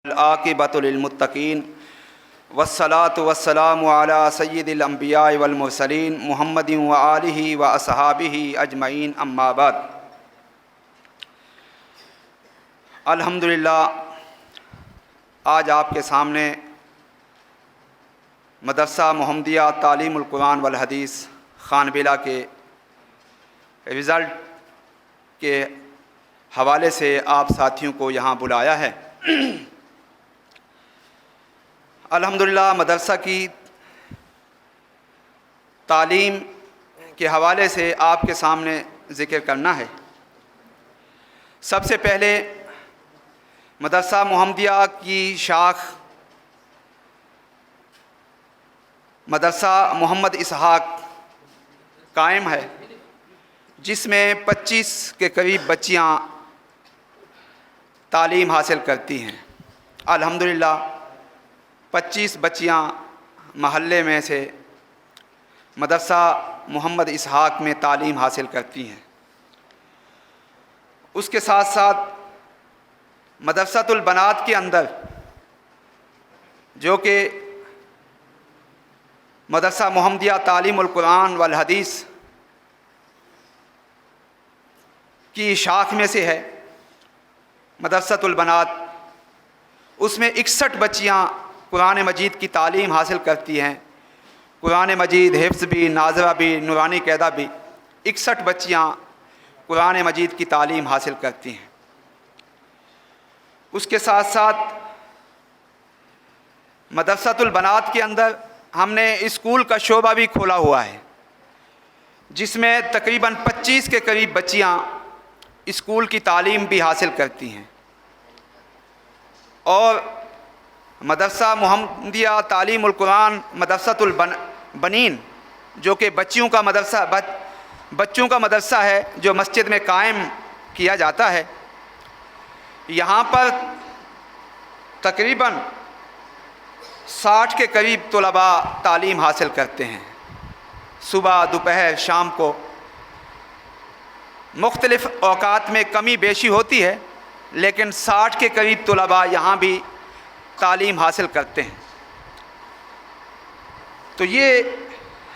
العاقبۃ للمتقین والصلاۃ والسلام علی سید الانبیاء والمرسلین محمد وآلہ واصحابہ اجمعین اما بعد۔ الحمدللہ آج آپ کے سامنے مدرسہ محمدیہ تعلیم القرآن والحدیث خانبیلہ کے رزلٹ کے حوالے سے آپ ساتھیوں کو یہاں بلایا ہے۔ الحمدللہ مدرسہ کی تعلیم کے حوالے سے آپ کے سامنے ذکر کرنا ہے۔ سب سے پہلے مدرسہ محمدیہ کی شاخ مدرسہ محمد اسحاق قائم ہے، جس میں 25 کے قریب بچیاں تعلیم حاصل کرتی ہیں۔ الحمدللہ 25 بچیاں محلے میں سے مدرسہ محمد اسحاق میں تعلیم حاصل کرتی ہیں۔ اس کے ساتھ ساتھ مدرسۃ البنات کے اندر، جو کہ مدرسہ محمدیہ تعلیم القرآن والحدیث کی شاخ میں سے ہے، مدرسۃ البنات، اس میں 61 بچیاں قرآن مجید کی تعلیم حاصل کرتی ہیں۔ قرآن مجید حفظ بھی، ناظرہ بھی، نورانی قاعدہ بھی، 61 بچیاں قرآن مجید کی تعلیم حاصل کرتی ہیں۔ اس کے ساتھ ساتھ مدرسۃ البنات کے اندر ہم نے اسکول کا شعبہ بھی کھولا ہوا ہے، جس میں تقریباً 25 کے قریب بچیاں اسکول کی تعلیم بھی حاصل کرتی ہیں۔ اور مدرسہ محمدیہ تعلیم القرآن مدرسۃ البنین، جو کہ بچوں کا مدرسہ ہے، جو مسجد میں قائم کیا جاتا ہے، یہاں پر تقریباً 60 کے قریب طلباء تعلیم حاصل کرتے ہیں۔ صبح، دوپہر، شام کو مختلف اوقات میں کمی بیشی ہوتی ہے، لیکن 60 کے قریب طلباء یہاں بھی تعلیم حاصل کرتے ہیں۔ تو یہ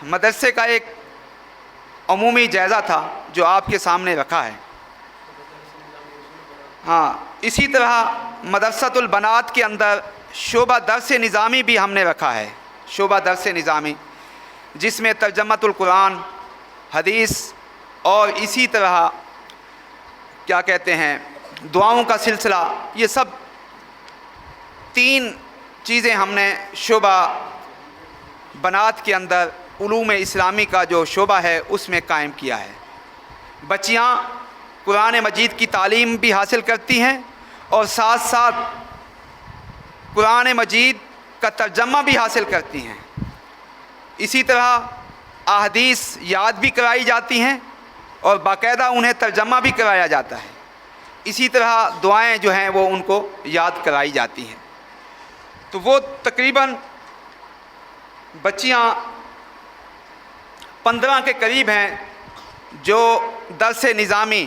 مدرسے کا ایک عمومی جائزہ تھا جو آپ کے سامنے رکھا ہے۔ اسی طرح مدرسۃ البنات کے اندر شعبہ درس نظامی بھی ہم نے رکھا ہے، شعبہ درس نظامی، جس میں ترجمۃ القرآن، حدیث اور اسی طرح کیا کہتے ہیں دعاؤں کا سلسلہ، یہ سب 3 چیزیں ہم نے شعبہ بنات کے اندر علوم اسلامی کا جو شعبہ ہے اس میں قائم کیا ہے۔ بچیاں قرآن مجید کی تعلیم بھی حاصل کرتی ہیں اور ساتھ ساتھ قرآن مجید کا ترجمہ بھی حاصل کرتی ہیں۔ اسی طرح احادیث یاد بھی کرائی جاتی ہیں اور باقاعدہ انہیں ترجمہ بھی کرایا جاتا ہے۔ اسی طرح دعائیں جو ہیں وہ ان کو یاد کرائی جاتی ہیں۔ تو وہ تقریباً بچیاں 15 کے قریب ہیں جو درس نظامی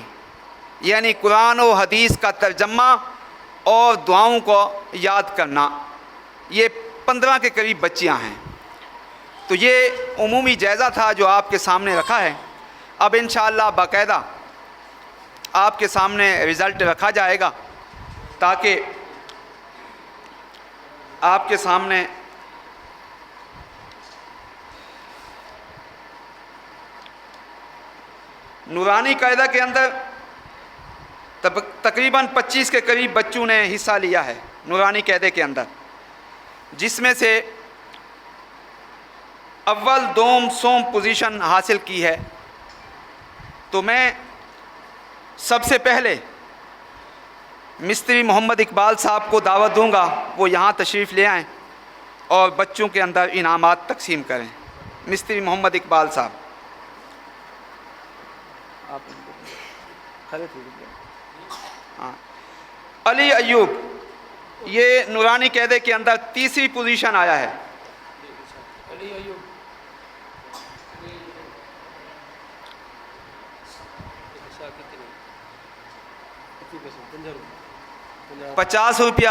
یعنی قرآن و حدیث کا ترجمہ اور دعاؤں کو یاد کرنا، یہ 15 کے قریب بچیاں ہیں۔ تو یہ عمومی جائزہ تھا جو آپ کے سامنے رکھا ہے۔ اب انشاءاللہ باقاعدہ آپ کے سامنے رزلٹ رکھا جائے گا، تاکہ آپ کے سامنے نورانی قاعدہ کے اندر تقریباً 25 کے قریب بچوں نے حصہ لیا ہے نورانی قاعدے کے اندر، جس میں سے اول، دوم، سوم پوزیشن حاصل کی ہے۔ تو میں سب سے پہلے مستری محمد اقبال صاحب کو دعوت دوں گا، وہ یہاں تشریف لے آئیں اور بچوں کے اندر انعامات تقسیم کریں۔ مستری محمد اقبال صاحب، علی ایوب، یہ نورانی قاعدے کے اندر 3ری پوزیشن آیا ہے۔ علی ایوب 50 روپیہ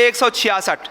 166,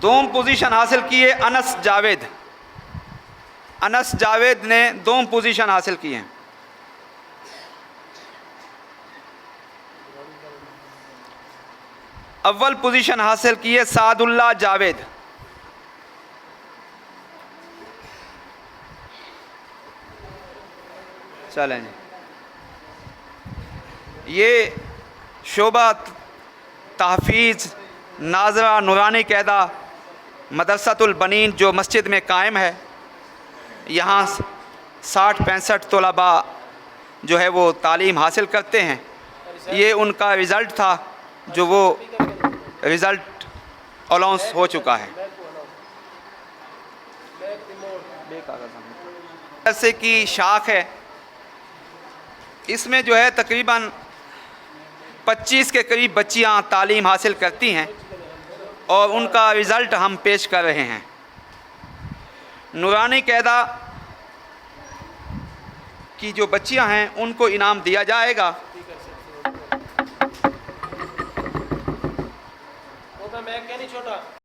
دوم پوزیشن حاصل کی ہے انس جاوید. انس جاوید نے دوم پوزیشن حاصل کی ہیں. اول پوزیشن حاصل کی ہے سعد اللہ جاوید. چلیں جی. یہ شعبہ تحفیظ ناظرہ نورانی قاعدہ مدرسۃ البنین جو مسجد میں قائم ہے. یہاں 60-65 طلباء جو ہے وہ تعلیم حاصل کرتے ہیں. یہ ان کا رزلٹ تھا جو وہ رزلٹ الاؤنس ہو چکا ہے. مدرسے کی شاخ ہے, اس میں جو ہے تقریباً 25 کے قریب بچیاں تعلیم حاصل کرتی ہیں اور ان کا رزلٹ ہم پیش کر رہے ہیں. نورانی قاعدہ کی جو بچیاں ہیں ان کو انعام دیا جائے گا.